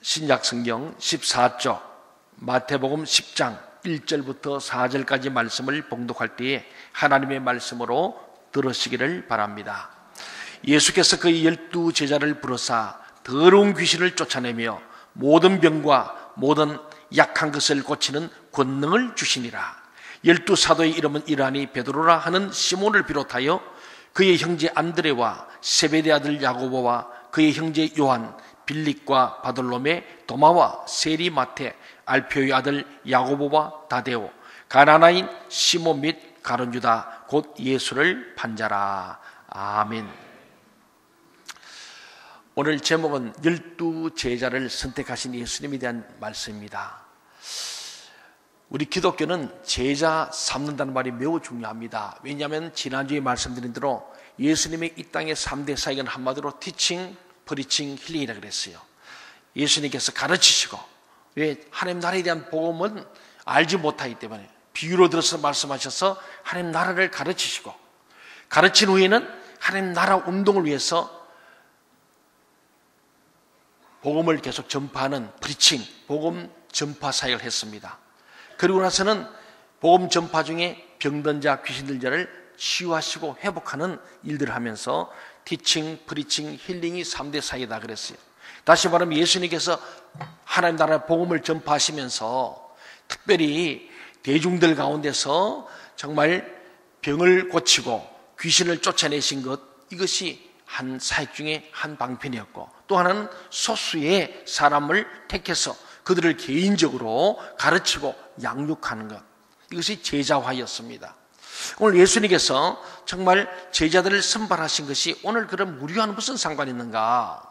신약성경 14쪽 마태복음 10장 1절부터 4절까지 말씀을 봉독할 때에 하나님의 말씀으로 들으시기를 바랍니다. 예수께서 그의 12 제자를 부르사 더러운 귀신을 쫓아내며 모든 병과 모든 약한 것을 고치는 권능을 주시니라. 12 사도의 이름은 이라니 베드로라 하는 시몬을 비롯하여 그의 형제 안드레와 세베대 아들 야고보와 그의 형제 요한, 빌립과 바돌로메, 도마와 세리 마테, 알페오의 아들 야고보와 다데오, 가나나인 시몬 및 가룟 유다 곧 예수를 판자라. 아멘. 오늘 제목은 12 제자를 선택하신 예수님에 대한 말씀입니다. 우리 기독교는 제자 삼는다는 말이 매우 중요합니다. 왜냐하면 지난주에 말씀드린 대로 예수님의 이 땅의 3대 사역은 한마디로 티칭, 프리칭, 힐링이라 그랬어요. 예수님께서 가르치시고, 왜 하나님 나라에 대한 복음은 알지 못하기 때문에 비유로 들어서 말씀하셔서 하나님 나라를 가르치시고, 가르친 후에는 하나님 나라 운동을 위해서 복음을 계속 전파하는 프리칭, 복음 전파 사역을 했습니다. 그리고 나서는 복음 전파 중에 병든 자, 귀신 든 자를 치유하시고 회복하는 일들을 하면서 티칭, 프리칭, 힐링이 3대 사역이다 그랬어요. 다시 말하면 예수님께서 하나님 나라 복음을 전파하시면서 특별히 대중들 가운데서 정말 병을 고치고 귀신을 쫓아내신 것, 이것이 한 사역 중에 한 방편이었고, 또 하나는 소수의 사람을 택해서 그들을 개인적으로 가르치고 양육하는 것, 이것이 제자화였습니다. 오늘 예수님께서 정말 제자들을 선발하신 것이 오늘 그런 우리와는 무슨 상관이 있는가?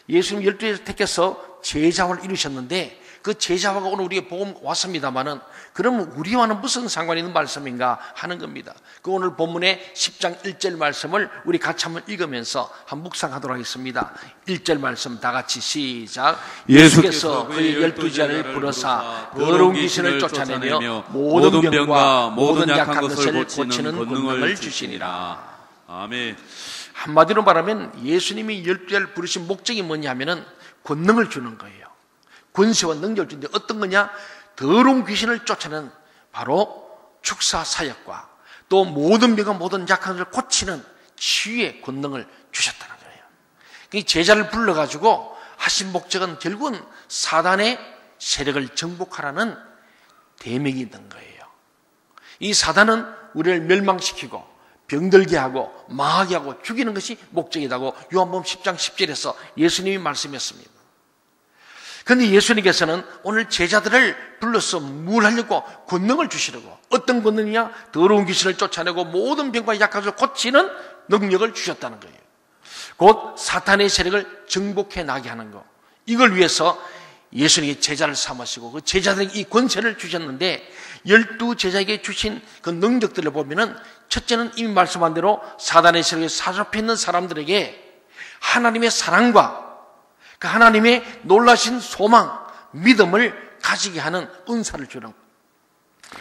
예수님 12제자를 택해서 제자화를 이루셨는데 그 제자화가 오늘 우리에게 복음 왔습니다마는 그러면 우리와는 무슨 상관이 있는 말씀인가 하는 겁니다. 그 오늘 본문의 10장 1절 말씀을 우리 같이 한번 읽으면서 한번 묵상하도록 하겠습니다. 1절 말씀 다 같이 시작. 예수께서 그의 12제자를 부르사 더러운 귀신을 쫓아내며 모든 병과 모든 약한 것을 고치는 권능을 주시니라. 아멘. 한마디로 말하면 예수님이 12제자를 부르신 목적이 뭐냐면은 권능을 주는 거예요. 권세와 능력을 주는데 어떤 거냐? 더러운 귀신을 쫓아내는 바로 축사 사역과 또 모든 병과 모든 약한 것을 고치는 치유의 권능을 주셨다는 거예요. 이 제자를 불러가지고 하신 목적은 결국은 사단의 세력을 정복하라는 대명이 있는 거예요. 이 사단은 우리를 멸망시키고 병들게 하고 망하게 하고 죽이는 것이 목적이라고 요한복음 10장 10절에서 예수님이 말씀했습니다. 그런데 예수님께서는 오늘 제자들을 불러서 뭘 하려고? 권능을 주시려고. 어떤 권능이냐? 더러운 귀신을 쫓아내고 모든 병과 약한 것을 고치는 능력을 주셨다는 거예요. 곧 사탄의 세력을 정복해 나게 하는 것, 이걸 위해서 예수님이 제자를 삼으시고 그 제자들에게 이 권세를 주셨는데 12 제자에게 주신 그 능력들을 보면은 첫째는 이미 말씀한 대로 사단의 세력에 사로잡혀 있는 사람들에게 하나님의 사랑과 그 하나님의 놀라신 소망, 믿음을 가지게 하는 은사를 주는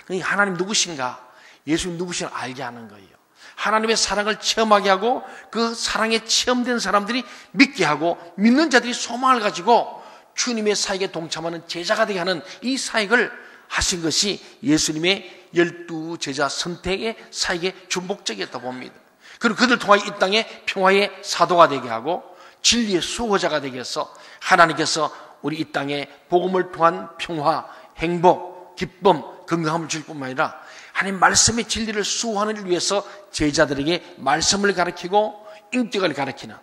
거예요. 하나님 누구신가? 예수님 누구신가 알게 하는 거예요. 하나님의 사랑을 체험하게 하고 그 사랑에 체험된 사람들이 믿게 하고 믿는 자들이 소망을 가지고 주님의 사역에 동참하는 제자가 되게 하는 이 사역을 하신 것이 예수님의 12 제자 선택의 사역의 주목적이었다고 봅니다. 그리고 그들 통하여 이 땅에 평화의 사도가 되게 하고 진리의 수호자가 되게 해서 하나님께서 우리 이 땅에 복음을 통한 평화, 행복, 기쁨, 건강함을 줄 뿐만 아니라 하나님 말씀의 진리를 수호하는 일을 위해서 제자들에게 말씀을 가르치고 인격을 가르치는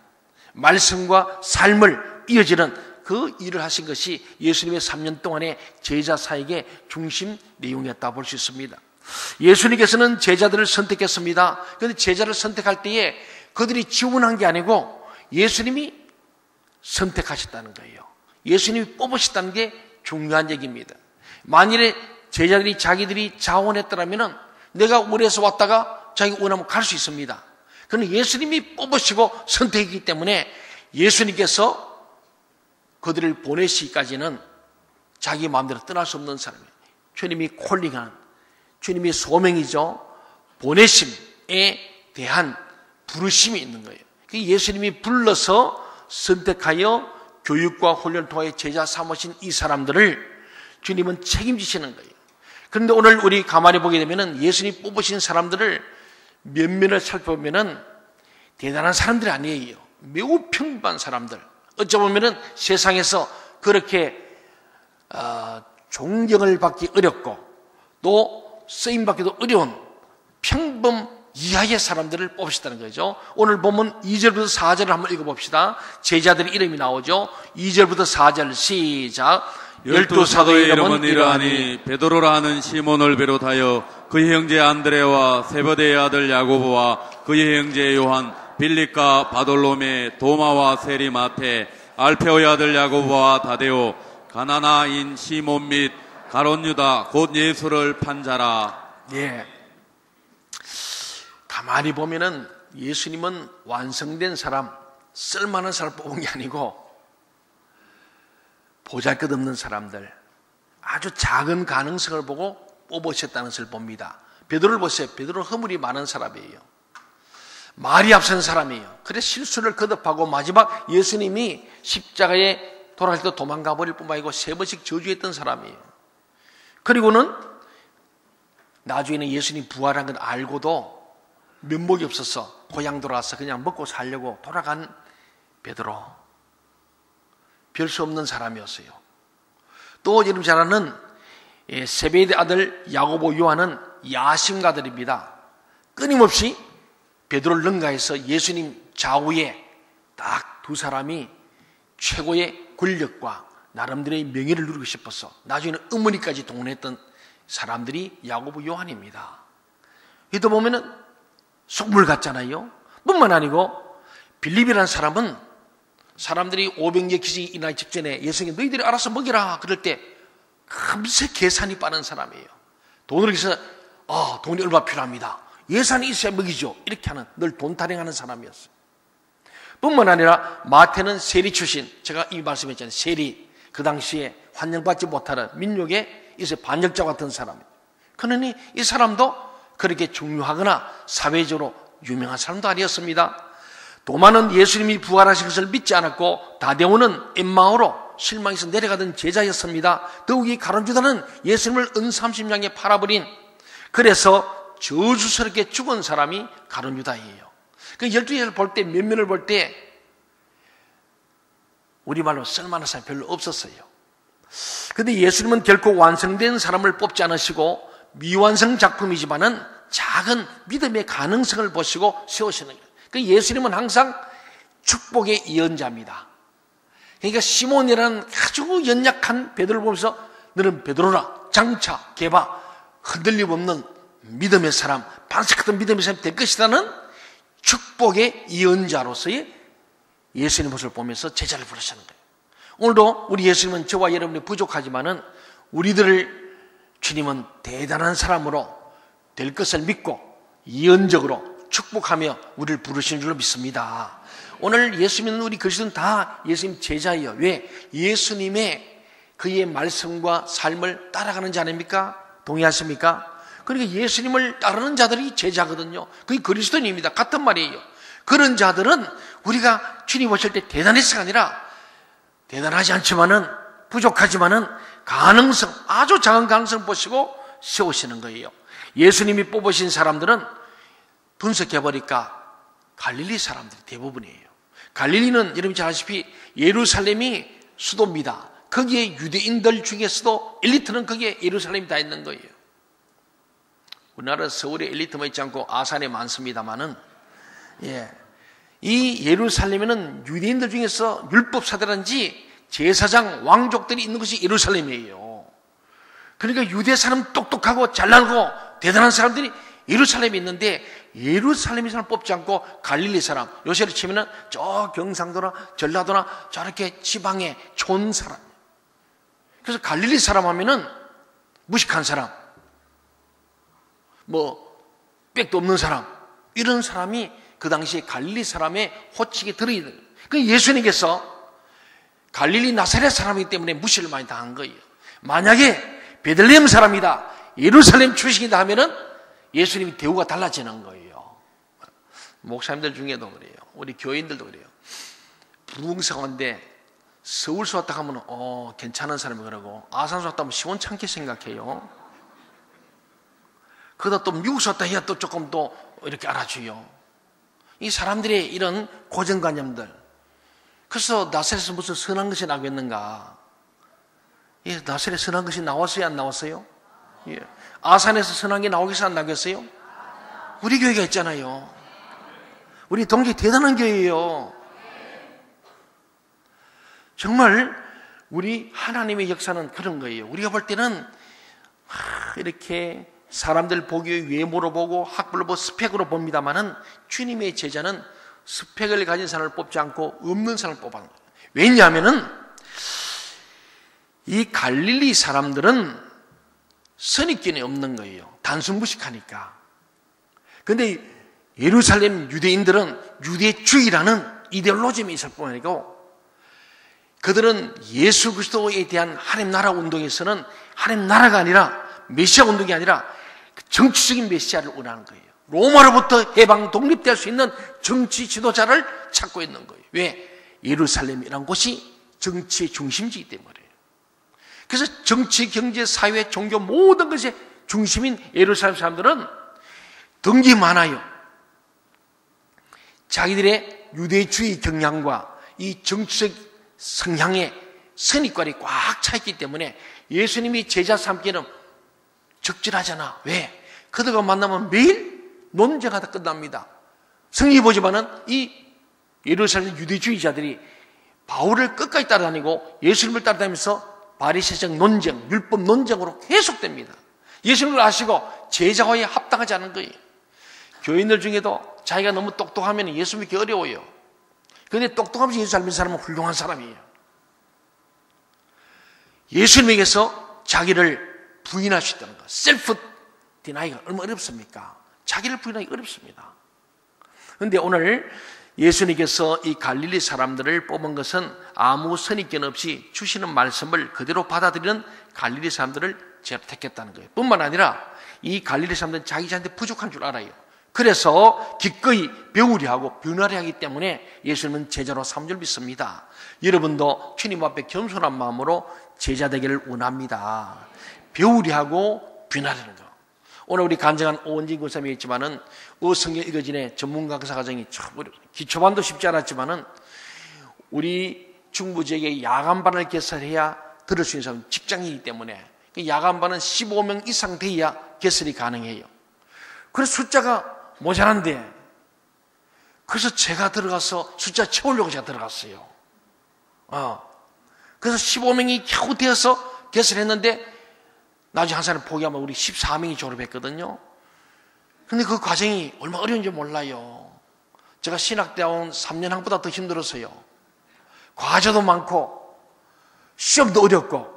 말씀과 삶을 이어지는 그 일을 하신 것이 예수님의 3년 동안의 제자 사역의 중심 내용이었다 볼 수 있습니다. 예수님께서는 제자들을 선택했습니다. 그런데 제자를 선택할 때에 그들이 지원한 게 아니고 예수님이 선택하셨다는 거예요. 예수님이 뽑으셨다는 게 중요한 얘기입니다. 만일에 제자들이 자기들이 자원했더라면 내가 우리에서 왔다가 자기가 원하면 갈 수 있습니다. 그런데 예수님이 뽑으시고 선택이기 때문에 예수님께서 그들을 보내시기까지는 자기 마음대로 떠날 수 없는 사람이에요. 주님이 콜링한, 주님의 소명이죠. 보내심에 대한 부르심이 있는 거예요. 예수님이 불러서 선택하여 교육과 훈련을 통해 제자 삼으신 이 사람들을 주님은 책임지시는 거예요. 그런데 오늘 우리 가만히 보게 되면은 예수님이 뽑으신 사람들을 면면을 살펴보면은 대단한 사람들이 아니에요. 매우 평범한 사람들. 어찌 보면은 세상에서 그렇게 존경을 받기 어렵고 또 쓰임받기도 어려운 평범 이하의 사람들을 뽑으셨다는 거죠. 오늘 보면 2절부터 4절을 한번 읽어봅시다. 제자들의 이름이 나오죠. 2절부터 4절 시작. 12사도의 이름은 이러하니 베드로라 하는 시몬을 비롯하여 그의 형제 안드레와 세베대의 아들 야고보와 그의 형제 요한, 빌립과 바돌로메, 도마와 세리 마테, 알페오의 아들 야고보와 다데오, 가나나인 시몬 및 가롯 유다 곧 예수를 판 자라. 예. 가만히 보면은 예수님은 완성된 사람, 쓸만한 사람 뽑은 게 아니고 보잘것없는 사람들, 아주 작은 가능성을 보고 뽑으셨다는 것을 봅니다. 베드로를 보세요. 베드로는 허물이 많은 사람이에요. 말이 앞선 사람이에요. 그래서 실수를 거듭하고 마지막 예수님이 십자가에 돌아갈 때 도망가 버릴 뿐만 아니고 3번씩 저주했던 사람이에요. 그리고는 나중에는 예수님 부활한 걸 알고도 면목이 없어서 고향 돌아와서 그냥 먹고 살려고 돌아간 베드로. 별 수 없는 사람이었어요. 또 여러분 잘 아는 세베대 아들 야고보 요한은 야심가들입니다. 끊임없이 베드로를 능가해서 예수님 좌우에 딱 2사람이 최고의 권력과 나름대로의 명예를 누리고 싶어서 나중에는 어머니까지 동원했던 사람들이 야고보 요한입니다. 이도 보면은 속물 같잖아요. 뿐만 아니고 빌립이라는 사람은 사람들이 500여 기적이 일어나기 직전에 예수님이 너희들이 알아서 먹이라 그럴 때 금세 계산이 빠른 사람이에요. 돈을 위해서 돈이 얼마 필요합니다. 예산이 있어야 먹이죠. 이렇게 하는 늘 돈 타령하는 사람이었어요. 뿐만 아니라 마태는 세리 출신, 제가 이 말씀했잖아요. 세리, 그 당시에 환영받지 못하는 민족의 이제 반역자 같은 사람이에요. 그러니 이 사람도 그렇게 중요하거나 사회적으로 유명한 사람도 아니었습니다. 도마는 예수님이 부활하신 것을 믿지 않았고 다데오는 엠마오로 실망해서 내려가던 제자였습니다. 더욱이 가룟 유다는 예수님을 은30냥에 팔아버린, 그래서 저주스럽게 죽은 사람이 가룟 유다예요. 그 12제자를 볼 때, 면면을 볼 때 우리말로 쓸만한 사람이 별로 없었어요. 그런데 예수님은 결코 완성된 사람을 뽑지 않으시고 미완성 작품이지만은 작은 믿음의 가능성을 보시고 세우시는 거예요. 그 예수님은 항상 축복의 예언자입니다. 그러니까 시몬이라는 아주 연약한 베드로를 보면서 너는 베드로라, 장차 개바, 흔들림 없는 믿음의 사람, 반석 같은 믿음의 사람이 될 것이라는 축복의 예언자로서의 예수님의 모습을 보면서 제자를 부르시는 거예요. 오늘도 우리 예수님은 저와 여러분이 부족하지만은 우리들을 주님은 대단한 사람으로 될 것을 믿고 예언적으로 축복하며 우리를 부르시는 줄로 믿습니다. 오늘 예수 믿는 우리 그리스도는 다 예수님 제자예요. 왜? 예수님의 그의 말씀과 삶을 따라가는 자 아닙니까? 동의하십니까? 그러니까 예수님을 따르는 자들이 제자거든요. 그게 그리스도인입니다. 같은 말이에요. 그런 자들은 우리가 주님 오실 때 대단해서가 아니라 대단하지 않지만은 부족하지만은 가능성, 아주 작은 가능성 보시고 세우시는 거예요. 예수님이 뽑으신 사람들은 분석해보니까 갈릴리 사람들이 대부분이에요. 갈릴리는 여러분 잘 아시다시피 예루살렘이 수도입니다. 거기에 유대인들 중에서도 엘리트는 거기에 예루살렘이 다 있는 거예요. 우리나라 서울에 엘리트만 있지 않고 아산에 많습니다만은, 이 예루살렘에는 유대인들 중에서 율법사들인지 제사장, 왕족들이 있는 것이 예루살렘이에요. 그러니까 유대 사람 똑똑하고 잘나고 대단한 사람들이 예루살렘에 있는데 예루살렘 사람 뽑지 않고 갈릴리 사람, 요새로 치면은 저 경상도나 전라도나 저렇게 지방의 촌 사람. 그래서 갈릴리 사람 하면은 무식한 사람, 빽도 없는 사람, 이런 사람이 그 당시에 갈릴리 사람의 호칭에 들어있는 거예요. 그 예수님께서 갈릴리 나사렛 사람이기 때문에 무시를 많이 당한 거예요. 만약에 베들레헴 사람이다, 예루살렘 출신이다 하면은 예수님이 대우가 달라지는 거예요. 목사님들 중에도 그래요. 우리 교인들도 그래요. 부흥성인데 서울서 왔다 하면 괜찮은 사람이 그러고, 아산서 왔다 하면 시원찮게 생각해요. 그러다 또 미국서 왔다 해야 또 조금 또 이렇게 알아줘요. 이 사람들의 이런 고정관념들. 그래서 나사렛에서 무슨 선한 것이 나겠는가? 예, 나사렛에 선한 것이 나왔어요, 안 나왔어요? 예. 아산에서 선한 게 나오겠어요, 안 나오겠어요? 우리 교회가 있잖아요. 우리 동기 대단한 교회예요. 정말 우리 하나님의 역사는 그런 거예요. 우리가 볼 때는 이렇게 사람들 보기 위해 외모로 보고 학벌로 보고 스펙으로 봅니다만은 주님의 제자는 스펙을 가진 사람을 뽑지 않고 없는 사람을 뽑아는 거예요. 왜냐하면은 이 갈릴리 사람들은 선입견이 없는 거예요. 단순무식하니까. 근데 예루살렘 유대인들은 유대주의라는 이데올로즘이 있을 뿐 아니고 그들은 예수 그리스도에 대한 하나님 나라 운동에서는 하나님 나라가 아니라 메시아 운동이 아니라 정치적인 메시아를 원하는 거예요. 로마로부터 해방 독립될 수 있는 정치 지도자를 찾고 있는 거예요. 왜? 예루살렘이라는 곳이 정치의 중심지이기 때문에. 그래서 정치, 경제, 사회, 종교 모든 것의 중심인 예루살렘 사람들은 덕이 많아요. 자기들의 유대주의 경향과 이 정치적 성향의 선입관이 꽉 차 있기 때문에 예수님이 제자 삼기는 적절하잖아. 왜? 그들과 만나면 매일 논쟁가 다 끝납니다. 성경에 보지만은 이 예루살렘 유대주의자들이 바울을 끝까지 따라다니고 예수님을 따라다니면서 바리새적 논쟁, 율법 논쟁으로 계속됩니다. 예수님을 아시고 제자와에 합당하지 않은 거예요. 교인들 중에도 자기가 너무 똑똑하면 예수 믿기 어려워요. 그런데 똑똑하면서 예수 잘 믿는 사람은 훌륭한 사람이에요. 예수님에게서 자기를 부인할 수 있다는 것. 셀프 디나이가 얼마나 어렵습니까? 자기를 부인하기 어렵습니다. 그런데 오늘 예수님께서 이 갈릴리 사람들을 뽑은 것은 아무 선입견 없이 주시는 말씀을 그대로 받아들이는 갈릴리 사람들을 제가 택했다는 거예요. 뿐만 아니라 이 갈릴리 사람들은 자기 자신한테 부족한 줄 알아요. 그래서 기꺼이 배우려 하고 변화려 하기 때문에 예수님은 제자로 삼은 줄 믿습니다. 여러분도 주님 앞에 겸손한 마음으로 제자 되기를 원합니다. 배우려 하고 변화하는 거. 오늘 우리 간증한 오은진 군사님이 있지만은 성경 읽어진의 전문 강사 과정이 기초반도 쉽지 않았지만은 우리 중부지역에 야간반을 개설해야 들을 수 있는 사람은 직장이기 때문에 야간반은 15명 이상 돼야 개설이 가능해요. 그래서 숫자가 모자란데 그래서 제가 들어가서 숫자 채우려고 제가 들어갔어요. 그래서 15명이 겨우 되어서 개설했는데 나중에 한 사람 포기하면 우리 14명이 졸업했거든요. 근데 그 과정이 얼마나 어려운지 몰라요. 제가 신학대학 온 3년 학보다 더 힘들었어요. 과제도 많고 시험도 어렵고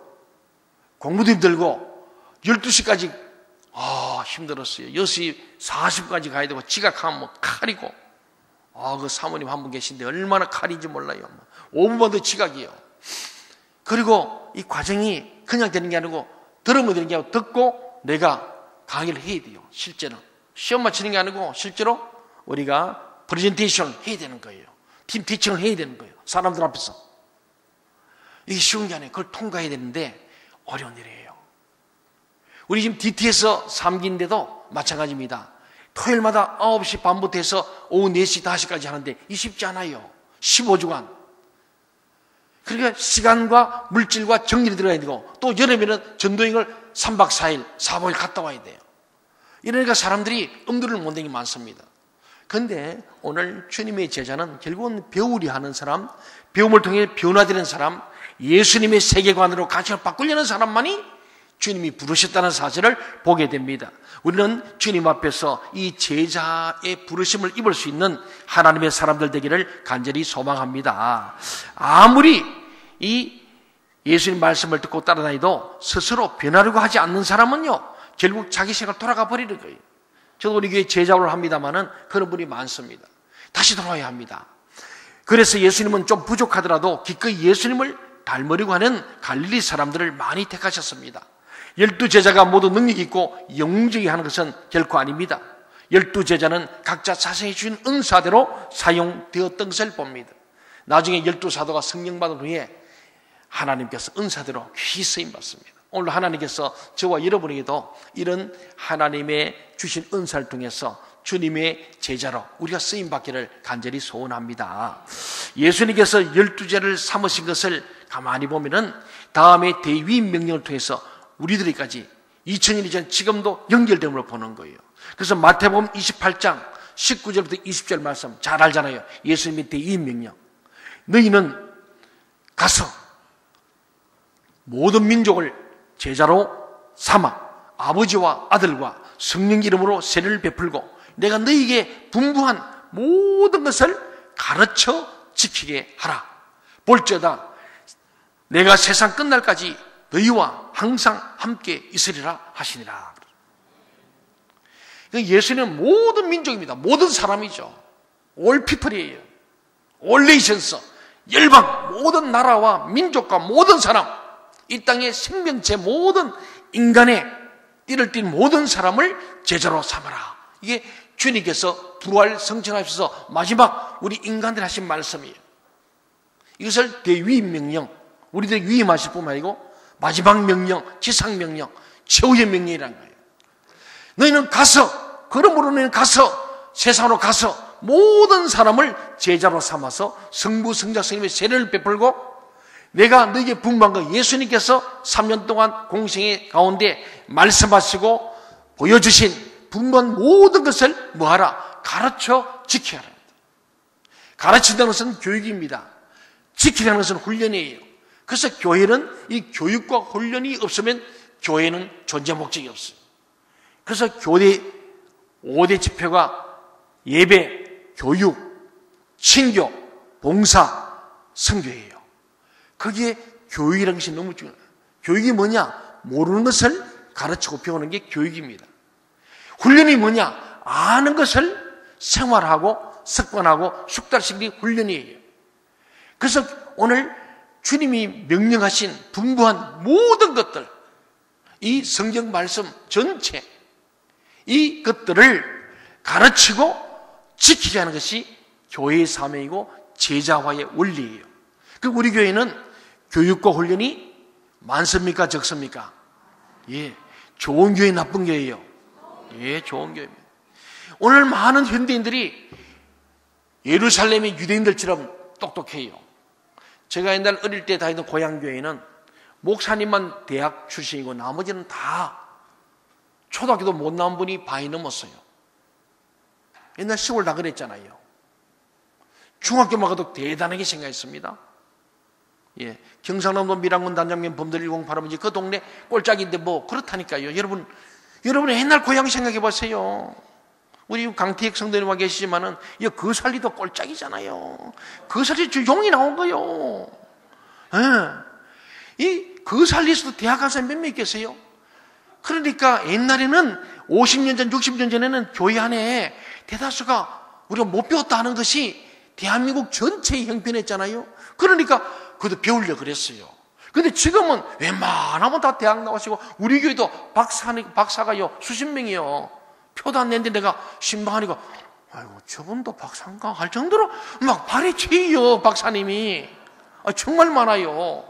공부도 힘들고 12시까지 힘들었어요. 6시 40분까지 가야 되고 지각하면 뭐 칼이고 그 사모님 한 분 계신데 얼마나 칼인지 몰라요. 5분만 더 지각이에요. 그리고 이 과정이 그냥 되는 게 아니고 들으면 되는 게 아니고 듣고 내가 강의를 해야 돼요. 실제는 시험만 치는 게 아니고 실제로 우리가 프레젠테이션을 해야 되는 거예요. 팀 티칭을 해야 되는 거예요. 사람들 앞에서. 이게 쉬운 게 아니에요. 그걸 통과해야 되는데 어려운 일이에요. 우리 지금 DT에서 3기인데도 마찬가지입니다. 토요일마다 9시 반부터 해서 오후 4시, 5시까지 하는데 이 쉽지 않아요. 15주간. 그러니까 시간과 물질과 정리를 들어가야 되고 또 여름에는 전도행을 3박 4일, 4, 5일 갔다 와야 돼요. 이러니까 사람들이 엄두를 못 내기 많습니다. 그런데 오늘 주님의 제자는 결국은 배우려 하는 사람, 배움을 통해 변화되는 사람, 예수님의 세계관으로 가치를 바꾸려는 사람만이 주님이 부르셨다는 사실을 보게 됩니다. 우리는 주님 앞에서 이 제자의 부르심을 입을 수 있는 하나님의 사람들 되기를 간절히 소망합니다. 아무리 이 예수님 말씀을 듣고 따라다니도 스스로 변하려고 하지 않는 사람은요, 결국 자기 생각을 돌아가 버리는 거예요. 저도 우리 교회 제자를 합니다만은 그런 분이 많습니다. 다시 돌아와야 합니다. 그래서 예수님은 좀 부족하더라도 기꺼이 예수님을 닮으려고 하는 갈릴리 사람들을 많이 택하셨습니다. 12제자가 모두 능력 있고 영웅적이 하는 것은 결코 아닙니다. 12제자는 각자 자신이 주신 은사대로 사용되었던 것을 봅니다. 나중에 12사도가 성령 받은 후에 하나님께서 은사대로 귀히 쓰임받습니다. 오늘 하나님께서 저와 여러분에게도 이런 하나님의 주신 은사를 통해서 주님의 제자로 우리가 쓰임받기를 간절히 소원합니다. 예수님께서 12제를 삼으신 것을 가만히 보면은 다음에 대위임 명령을 통해서 우리들에게까지 2000년이 전 지금도 연결됨으로 보는 거예요. 그래서 마태복음 28장 19절부터 20절 말씀 잘 알잖아요. 예수님의 대위임 명령. 너희는 가서 모든 민족을 제자로 삼아 아버지와 아들과 성령 이름으로 세례를 베풀고 내가 너희에게 분부한 모든 것을 가르쳐 지키게 하라. 볼지어다 내가 세상 끝날까지 너희와 항상 함께 있으리라 하시니라. 예수님은 모든 민족입니다. 모든 사람이죠. All people이에요. All nations. 열방, 모든 나라와 민족과 모든 사람, 이 땅의 생명체 모든 인간의 띠를 띤 모든 사람을 제자로 삼아라. 이게 주님께서 부활 성천하셔서 마지막 우리 인간들 하신 말씀이에요. 이것을 대위임 명령, 우리들 위임하실 뿐만 아니고 마지막 명령, 지상명령, 최후의 명령이라는 거예요. 너희는 가서, 그러므로 너희는 가서, 세상으로 가서 모든 사람을 제자로 삼아서 성부, 성자, 성령의 세례를 베풀고 내가 너희에게 분부한 거 예수님께서 3년 동안 공생의 가운데 말씀하시고 보여주신 분부한 모든 것을 뭐하라? 가르쳐 지켜야 합니다. 가르친다는 것은 교육입니다. 지키라는 것은 훈련이에요. 그래서 교회는 이 교육과 훈련이 없으면 교회는 존재 목적이 없어요. 그래서 교회 5대 지표가 예배, 교육, 친교, 봉사, 선교예요. 거기에 교육이라는 것이 너무 중요해요. 교육이 뭐냐? 모르는 것을 가르치고 배우는 게 교육입니다. 훈련이 뭐냐? 아는 것을 생활하고 습관하고 숙달시키는 게 훈련이에요. 그래서 오늘 주님이 명령하신 분부한 모든 것들, 이 성경 말씀 전체, 이 것들을 가르치고 지키게 하는 것이 교회의 사명이고 제자화의 원리예요. 그 우리 교회는 교육과 훈련이 많습니까? 적습니까? 예, 좋은 교회, 나쁜 교회예요. 예, 좋은 교회입니다. 오늘 많은 현대인들이 예루살렘의 유대인들처럼 똑똑해요. 제가 옛날 어릴 때 다니던 고향교회는 목사님만 대학 출신이고 나머지는 다 초등학교도 못 나온 분이 반이 넘었어요. 옛날 시골 다 그랬잖아요. 중학교만 가도 대단하게 생각했습니다. 예, 경상남도 밀양군 단장면 범들 108하면 그 동네 꼴짝인데 뭐 그렇다니까요. 여러분 옛날 고향 생각해 보세요. 우리 강태익 성도님과 계시지만은 그 살리도 꼴짝이잖아요. 그 살리 용이 나온 거요. 예. 그 살리에서도 대학 간 사람이 몇 명 있겠어요? 그러니까 옛날에는 50년 전, 60년 전에는 교회 안에 대다수가 우리가 못 배웠다 하는 것이 대한민국 전체에 형편했잖아요. 그러니까 그것도 배우려고 그랬어요. 근데 지금은 웬만하면 다 대학 나오시고 우리 교회도 박사가요 수십 명이요. 표도 안 냈는데 내가 신방하니까 아이고 저분도 박사인가 할 정도로 막 발이 채요 박사님이. 정말 많아요.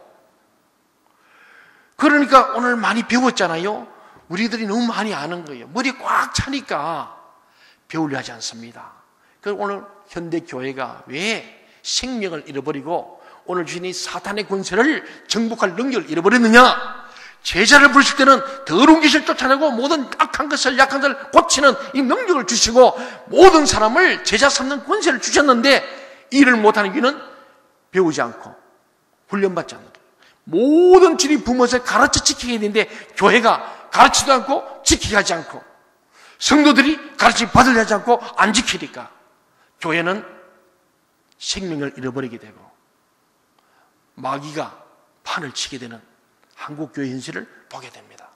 그러니까 오늘 많이 배웠잖아요. 우리들이 너무 많이 아는 거예요. 머리 꽉 차니까 배우려 하지 않습니다. 그래서 오늘 현대 교회가 왜 생명을 잃어버리고 오늘 주인이 사탄의 권세를 정복할 능력을 잃어버렸느냐? 제자를 부르실 때는 더러운 귀신을 쫓아내고 모든 악한 것을 약한 것을 고치는 이 능력을 주시고 모든 사람을 제자 삼는 권세를 주셨는데 일을 못하는 이유는 배우지 않고 훈련받지 않는 거예요. 모든 진리 부모에서 가르쳐 지키게 되는데 교회가 가르치지도 않고 지키게 하지 않고 성도들이 가르치 받으려 하지 않고 안 지키니까 교회는 생명을 잃어버리게 되고 마귀가 판을 치게 되는 한국교회 현실을 보게 됩니다.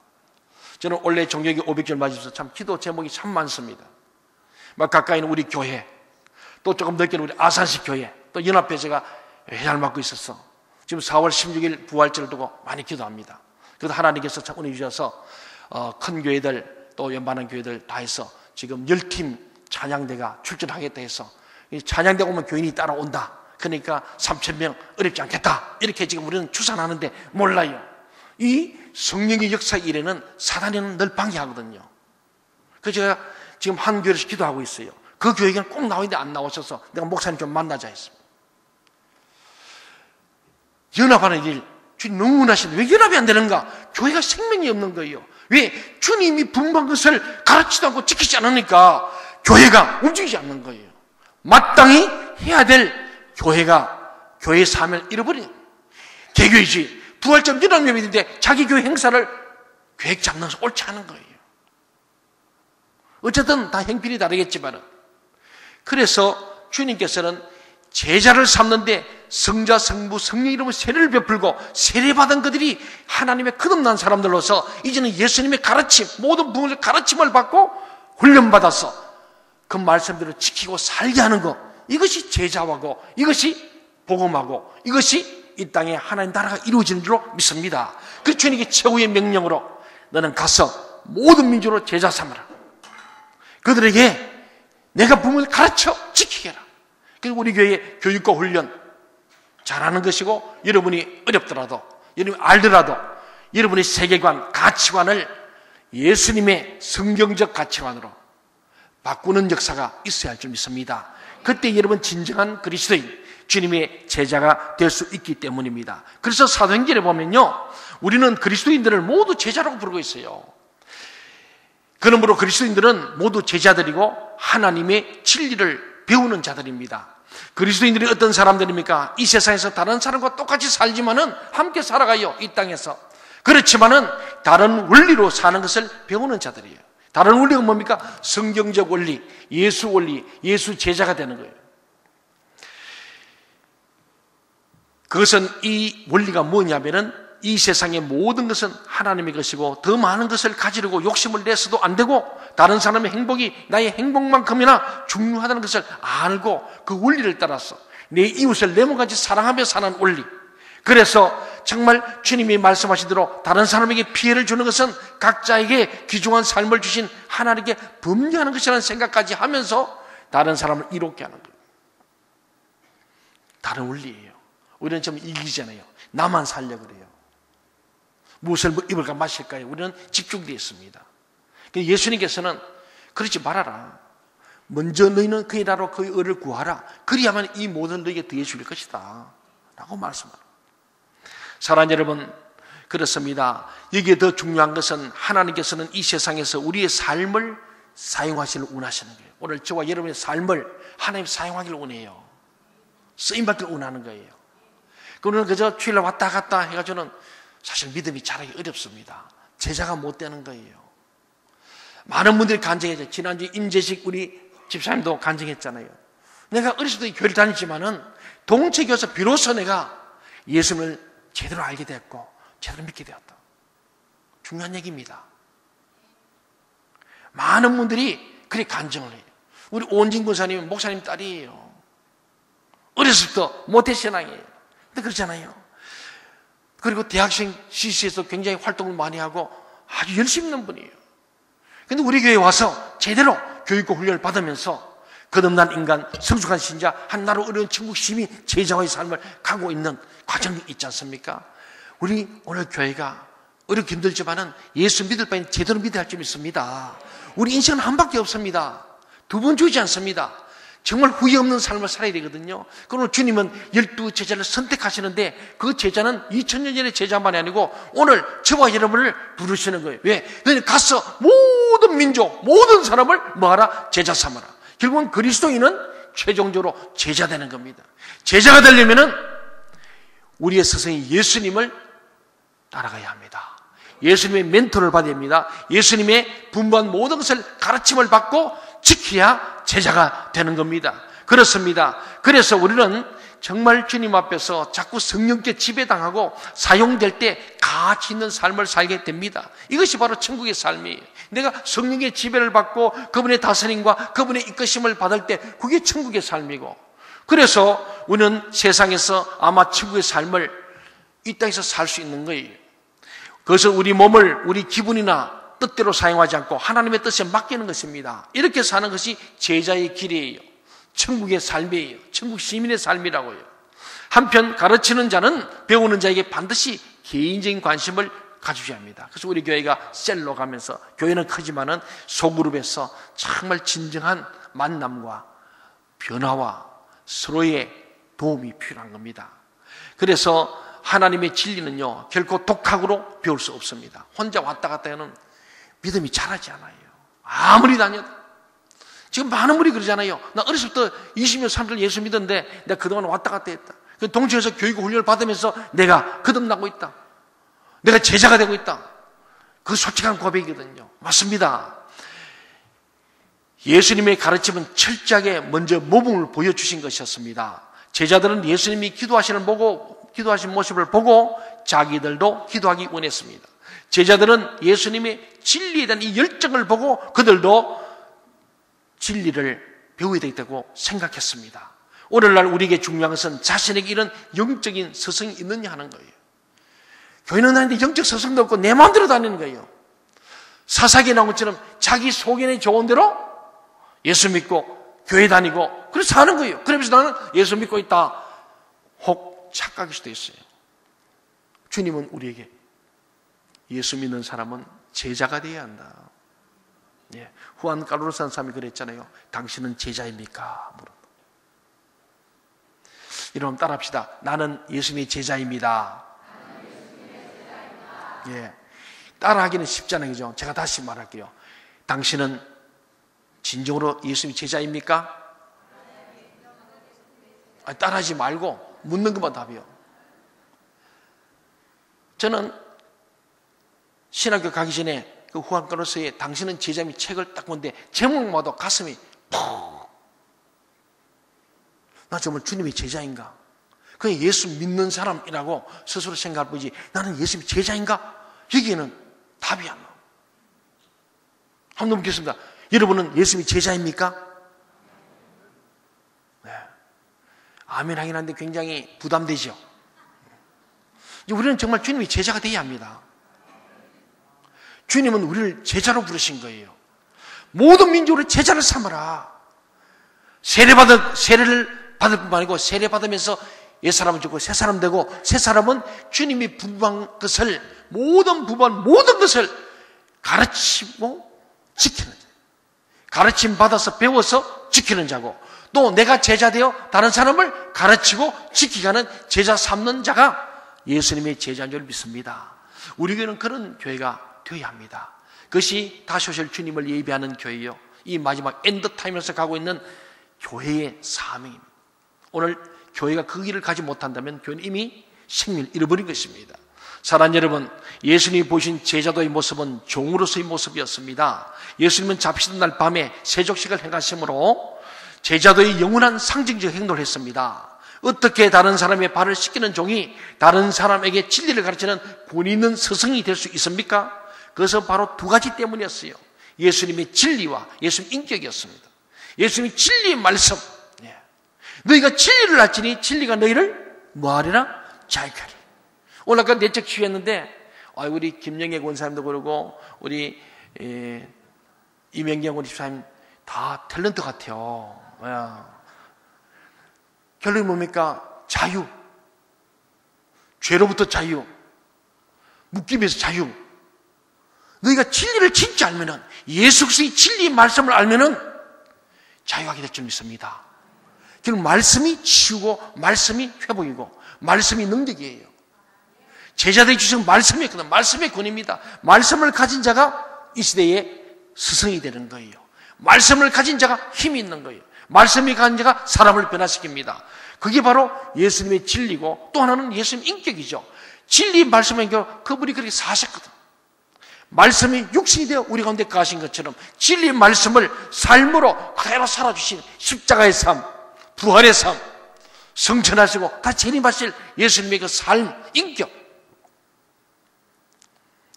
저는 원래 종교기 500절 맞으면서 참 기도 제목이 참 많습니다. 막 가까이 있는 우리 교회, 또 조금 넓게는 우리 아산시 교회, 또 연합회 제가 회장을 맡고 있었어. 지금 4월 16일 부활절을 두고 많이 기도합니다. 그래서 하나님께서 참 은혜 주셔서 큰 교회들 또 연반한 교회들 다 해서 지금 10팀 찬양대가 출전하겠다 해서 찬양대 오면 교인이 따라온다. 그러니까 3,000명 어렵지 않겠다. 이렇게 지금 우리는 추산하는데 몰라요. 이 성령의 역사 일에는 사단에는 늘 방해하거든요. 그래서 제가 지금 한 교회에서 기도하고 있어요. 그 교회는 꼭 나오는데 안 나오셔서 내가 목사님 좀 만나자 했습니다. 연합하는 일, 주님 너무 원하시는데 왜 연합이 안 되는가? 교회가 생명이 없는 거예요. 왜? 주님이 분부한 것을 가르치지도 않고 지키지 않으니까 교회가 움직이지 않는 거예요. 마땅히 해야 될 교회가 교회의 사명을 잃어버린 개교이지. 부활절 연합예배인데 자기 교회 행사를 계획 잡는 것은 옳지 않은 거예요. 어쨌든 다 형편이 다르겠지만, 그래서 주님께서는 제자를 삼는데 성자, 성부, 성령 이름으로 세례를 베풀고 세례받은 그들이 하나님의 거듭난 사람들로서 이제는 예수님의 가르침, 모든 부분을 가르침을 받고 훈련받아서 그 말씀대로 지키고 살게 하는 것, 이것이 제자하고 이것이 복음하고 이것이 이 땅에 하나님 나라가 이루어지는 줄로 믿습니다. 그 주님께 최후의 명령으로 너는 가서 모든 민족으로 제자 삼으라. 그들에게 내가 부모를 가르쳐 지키게 해라. 그리고 우리 교회의 교육과 훈련 잘하는 것이고, 여러분이 어렵더라도, 여러분이 알더라도 여러분의 세계관, 가치관을 예수님의 성경적 가치관으로 바꾸는 역사가 있어야 할 줄 믿습니다. 그때 여러분 진정한 그리스도인, 주님의 제자가 될 수 있기 때문입니다. 그래서 사도행전에 보면요, 우리는 그리스도인들을 모두 제자라고 부르고 있어요. 그러므로 그리스도인들은 모두 제자들이고 하나님의 진리를 배우는 자들입니다. 그리스도인들이 어떤 사람들입니까? 이 세상에서 다른 사람과 똑같이 살지만은 함께 살아가요, 이 땅에서. 그렇지만은 다른 원리로 사는 것을 배우는 자들이에요. 다른 원리가 뭡니까? 성경적 원리, 예수 제자가 되는 거예요. 그것은, 이 원리가 뭐냐면은 이 세상의 모든 것은 하나님의 것이고 더 많은 것을 가지려고 욕심을 내서도 안 되고, 다른 사람의 행복이 나의 행복만큼이나 중요하다는 것을 알고 그 원리를 따라서 내 이웃을 내 몸같이 사랑하며 사는 원리. 그래서 정말 주님이 말씀하신 대로 다른 사람에게 피해를 주는 것은 각자에게 귀중한 삶을 주신 하나님께 범죄하는 것이라는 생각까지 하면서 다른 사람을 이롭게 하는 거예요. 다른 원리예요. 우리는 좀 이기잖아요. 나만 살려고 그래요. 무엇을 입을까 마실까요? 우리는 집중되어 있습니다. 예수님께서는 그러지 말아라. 먼저 너희는 그의 나라와 그의 의를 구하라. 그리하면 이 모든 너희에게 더해 줄 것이다 라고 말씀합니다. 사랑하는 여러분, 그렇습니다. 여기에 더 중요한 것은 하나님께서는 이 세상에서 우리의 삶을 사용하시는 원하시는 거예요. 오늘 저와 여러분의 삶을 하나님 사용하기를 원해요. 쓰임받기를 원하는 거예요. 그러면 그저 주일날 왔다 갔다 해가지고는 사실 믿음이 자라기 어렵습니다. 제자가 못 되는 거예요. 많은 분들이 간증했죠. 지난주 임재식 우리 집사님도 간증했잖아요. 내가 어렸을 때 교회를 다녔지만은 동체교에서 비로소 내가 예수님을 제대로 알게 됐고 제대로 믿게 되었다. 중요한 얘기입니다. 많은 분들이 그렇게 간증을 해요. 우리 오은진 군사님은 목사님 딸이에요. 어렸을 때부터 모태신앙이에요. 근데 그렇잖아요. 그리고 대학생 CC에서 굉장히 활동을 많이 하고 아주 열심히 있는 분이에요. 근데 우리 교회에 와서 제대로 교육과 훈련을 받으면서 거듭난 인간, 성숙한 신자, 한나라 어려운 천국 시민 제자와의 삶을 가고 있는 과정이 있지 않습니까? 우리 오늘 교회가 어렵게 힘들지만은 예수 믿을 바에는 제대로 믿어야 할 줄 믿습니다. 우리 인생은 한 밖에 없습니다. 두 번 주지 않습니다. 정말 후회 없는 삶을 살아야 되거든요. 그러면 주님은 12 제자를 선택하시는데 그 제자는 2000년 전의 제자만이 아니고 오늘 저와 여러분을 부르시는 거예요. 왜? 너희는 가서 모든 민족, 모든 사람을 뭐하라? 제자 삼아라. 결국은 그리스도인은 최종적으로 제자 되는 겁니다. 제자가 되려면은 우리의 스승인 예수님을 따라가야 합니다. 예수님의 멘토를 받아야 합니다. 예수님의 분부한 모든 것을 가르침을 받고 지켜야 제자가 되는 겁니다. 그렇습니다. 그래서 우리는 정말 주님 앞에서 자꾸 성령께 지배당하고 사용될 때 가치 있는 삶을 살게 됩니다. 이것이 바로 천국의 삶이에요. 내가 성령의 지배를 받고 그분의 다스림과 그분의 이끄심을 받을 때 그게 천국의 삶이고, 그래서 우리는 세상에서 아마 천국의 삶을 이 땅에서 살 수 있는 거예요. 그래서 우리 몸을 우리 기분이나 뜻대로 사용하지 않고 하나님의 뜻에 맡기는 것입니다. 이렇게 사는 것이 제자의 길이에요. 천국의 삶이에요. 천국 시민의 삶이라고요. 한편 가르치는 자는 배우는 자에게 반드시 개인적인 관심을 가져야 합니다. 그래서 우리 교회가 셀로 가면서, 교회는 크지만은 소그룹에서 정말 진정한 만남과 변화와 서로의 도움이 필요한 겁니다. 그래서 하나님의 진리는요, 결코 독학으로 배울 수 없습니다. 혼자 왔다 갔다 하는 믿음이 자라지 않아요. 아무리 다녀도. 지금 많은 분이 그러잖아요. 나 어렸을 때부터 20년, 30년 예수 믿었는데 내가 그동안 왔다 갔다 했다. 동체에서 교육 훈련을 받으면서 내가 거듭나고 있다. 내가 제자가 되고 있다. 그 솔직한 고백이거든요. 맞습니다. 예수님의 가르침은 철저하게 먼저 모범을 보여주신 것이었습니다. 제자들은 예수님이 기도하신 모습을 보고 자기들도 기도하기 원했습니다. 제자들은 예수님의 진리에 대한 이 열정을 보고 그들도 진리를 배워야 되겠다고 생각했습니다. 오늘날 우리에게 중요한 것은 자신에게 이런 영적인 서성이 있느냐 하는 거예요. 교회는 다니는데 영적 서성도 없고 내 마음대로 다니는 거예요. 사사기에 나온 것처럼 자기 속에는 좋은 대로 예수 믿고 교회 다니고 그래서 사는 거예요. 그러면서 나는 예수 믿고 있다. 혹 착각일 수도 있어요. 주님은 우리에게 예수 믿는 사람은 제자가 되어야 한다. 예, 후안 까르로스라는 사람이 그랬잖아요. 당신은 제자입니까? 물었다. 여러분 따라합시다. 나는 예수님의 제자입니다. 예, 따라하기는 쉽잖아요. 그죠? 제가 다시 말할게요. 당신은 진정으로 예수님의 제자입니까? 아니, 따라하지 말고 묻는 것만 답이요. 저는 신학교 가기 전에 그 후안 까르로스의 당신은 제자입니다 책을 딱 보는데 제목만 봐도 가슴이 푹. 나 정말 주님의 제자인가? 그냥 예수 믿는 사람이라고 스스로 생각할 뿐이지 나는 예수님의 제자인가? 여기에는 답이 안 나와. 한번 묻겠습니다. 여러분은 예수님의 제자입니까? 네. 아멘 하긴 한데 굉장히 부담되죠. 우리는 정말 주님의 제자가 되어야 합니다. 주님은 우리를 제자로 부르신 거예요. 모든 민족을 제자를 삼아라. 세례를 받을 뿐만 아니고 세례 받으면서 옛사람은 죽고 새사람 되고 새사람은 주님이 분부한 것을 모든 것을 가르치고 지키는 자. 가르침 받아서 배워서 지키는 자고 또 내가 제자 되어 다른 사람을 가르치고 지키게 하는 제자 삼는 자가 예수님의 제자인 줄 믿습니다. 우리 교회는 그런 교회가 되어야 합니다. 그것이 다시 오실 주님을 예비하는 교회요. 이 마지막 엔드타임에서 가고 있는 교회의 사명입니다. 오늘 교회가 그 길을 가지 못한다면 교회는 이미 생명을 잃어버린 것입니다. 사랑하는 여러분, 예수님이 보신 제자도의 모습은 종으로서의 모습이었습니다. 예수님은 잡히던 날 밤에 세족식을 행하심으로 제자도의 영원한 상징적 행동을 했습니다. 어떻게 다른 사람의 발을 씻기는 종이 다른 사람에게 진리를 가르치는 권위 있는 스승이 될 수 있습니까? 그것은 바로 두 가지 때문이었어요. 예수님의 진리와 예수님 인격이었습니다. 예수님의 진리의 말씀. 너희가 진리를 알지니 진리가 너희를 뭐하리라? 자유케 하리라. 오늘 아까 내적 취했는데 우리 김영애 권사님도 그러고 우리 이명경 권사님 다 탤런트 같아요. 결론이 뭡니까? 자유. 죄로부터 자유. 묶임에서 자유. 너희가 진리를 진짜 알면은 예수 그리스도의 진리의 말씀을 알면은 자유하게 될 줄 믿습니다. 결국 말씀이 치유고 말씀이 회복이고 말씀이 능력이에요. 제자들이 주신 말씀이었거든. 말씀의 권위입니다. 말씀을 가진 자가 이 시대의 스승이 되는 거예요. 말씀을 가진 자가 힘이 있는 거예요. 말씀이 가진 자가 사람을 변화시킵니다. 그게 바로 예수님의 진리고 또 하나는 예수님 인격이죠. 진리 말씀의 인격, 그분이 그렇게 사셨거든. 말씀이 육신이 되어 우리 가운데 가신 것처럼 진리 말씀을 삶으로 그대로 살아주신 십자가의 삶, 부활의 삶, 성천하시고 다 재림하실 예수님의 그 삶, 인격,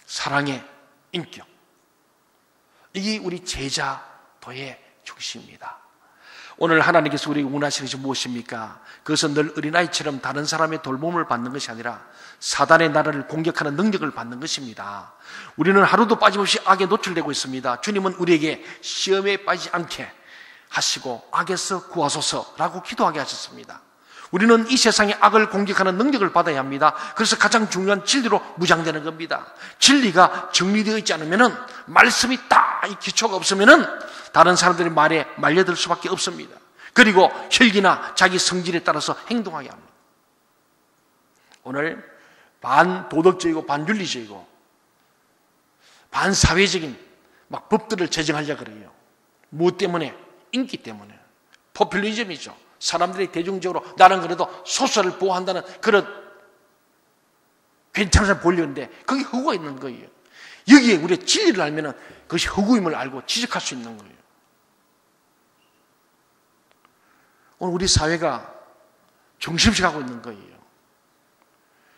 사랑의 인격, 이게 우리 제자도의 중심입니다. 오늘 하나님께서 우리에게 원하시는 것이 무엇입니까? 그것은 늘 어린아이처럼 다른 사람의 돌봄을 받는 것이 아니라 사단의 나라를 공격하는 능력을 받는 것입니다. 우리는 하루도 빠짐없이 악에 노출되고 있습니다. 주님은 우리에게 시험에 빠지지 않게 하시고 악에서 구하소서라고 기도하게 하셨습니다. 우리는 이 세상의 악을 공격하는 능력을 받아야 합니다. 그래서 가장 중요한 진리로 무장되는 겁니다. 진리가 정리되어 있지 않으면, 말씀이 딱 이 기초가 없으면 다른 사람들의 말에 말려들 수밖에 없습니다. 그리고 혈기나 자기 성질에 따라서 행동하게 합니다. 오늘 반도덕적이고 반윤리적이고 반사회적인 막 법들을 제정하려고 그래요. 무엇 때문에? 인기 때문에. 포퓰리즘이죠. 사람들이 대중적으로 나는 그래도 소설을 보호한다는 그런 괜찮은 사람 보려는데 거기 허구가 있는 거예요. 여기에 우리의 진리를 알면 그것이 허구임을 알고 지적할 수 있는 거예요. 오늘 우리 사회가 정신없이 가고 있는 거예요.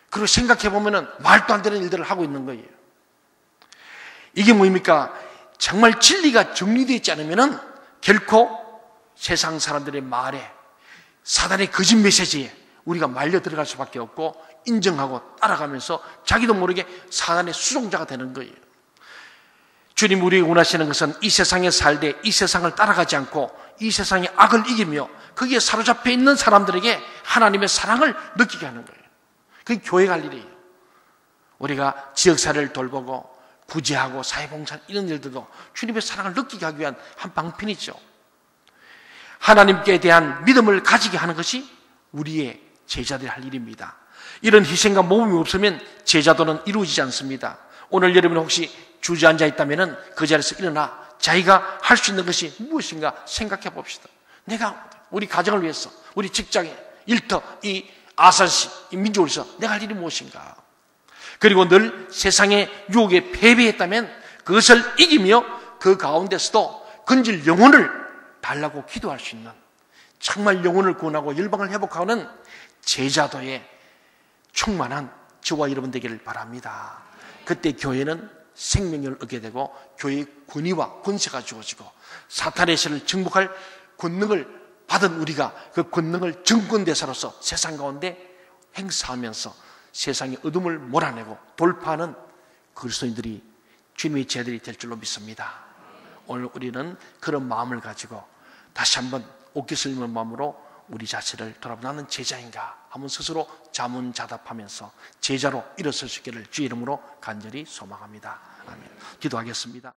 그리고 생각해보면 말도 안 되는 일들을 하고 있는 거예요. 이게 뭐입니까? 정말 진리가 정리되어 있지 않으면 결코 세상 사람들의 말에, 사단의 거짓 메시지에 우리가 말려 들어갈 수밖에 없고, 인정하고 따라가면서 자기도 모르게 사단의 수종자가 되는 거예요. 주님, 우리에게 원하시는 것은 이 세상에 살되 이 세상을 따라가지 않고 이 세상의 악을 이기며 거기에 사로잡혀 있는 사람들에게 하나님의 사랑을 느끼게 하는 거예요. 그게 교회가 할 일이에요. 우리가 지역사회를 돌보고 구제하고 사회봉사 이런 일들도 주님의 사랑을 느끼게 하기 위한 한 방편이죠. 하나님께 대한 믿음을 가지게 하는 것이 우리의 제자들이 할 일입니다. 이런 희생과 모험이 없으면 제자도는 이루어지지 않습니다. 오늘 여러분 혹시 주저앉아 있다면 그 자리에서 일어나 자기가 할 수 있는 것이 무엇인가 생각해 봅시다. 내가 우리 가정을 위해서, 우리 직장에, 일터, 이 아산시, 이 민족을 위해서 내가 할 일이 무엇인가. 그리고 늘 세상의 유혹에 패배했다면 그것을 이기며 그 가운데서도 건질 영혼을 달라고 기도할 수 있는, 정말 영혼을 구원하고 열방을 회복하는 제자도에 충만한 저와 여러분 되기를 바랍니다. 그때 교회는 생명력을 얻게 되고 교회의 권위와 권세가 주어지고 사탄의 세를 정복할 권능을 받은 우리가 그 권능을 정권대사로서 세상 가운데 행사하면서 세상의 어둠을 몰아내고 돌파하는 그리스도인들이 주님의 제자들이 될 줄로 믿습니다. 오늘 우리는 그런 마음을 가지고 다시 한번 옷깃을 입는 마음으로 우리 자신을 돌아보고 나는 제자인가 한번 스스로 자문자답하면서 제자로 일어설 수 있기를 주의 이름으로 간절히 소망합니다. 아멘. 기도하겠습니다.